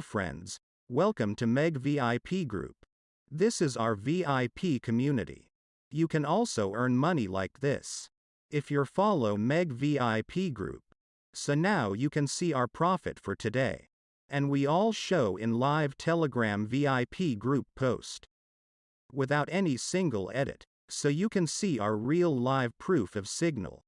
Friends, welcome to Meg VIP Group. This is our VIP community. You can also earn money like this if you follow Meg VIP Group. So now you can see our profit for today. And we all show in live Telegram VIP group post without any single edit. So you can see our real live proof of signal.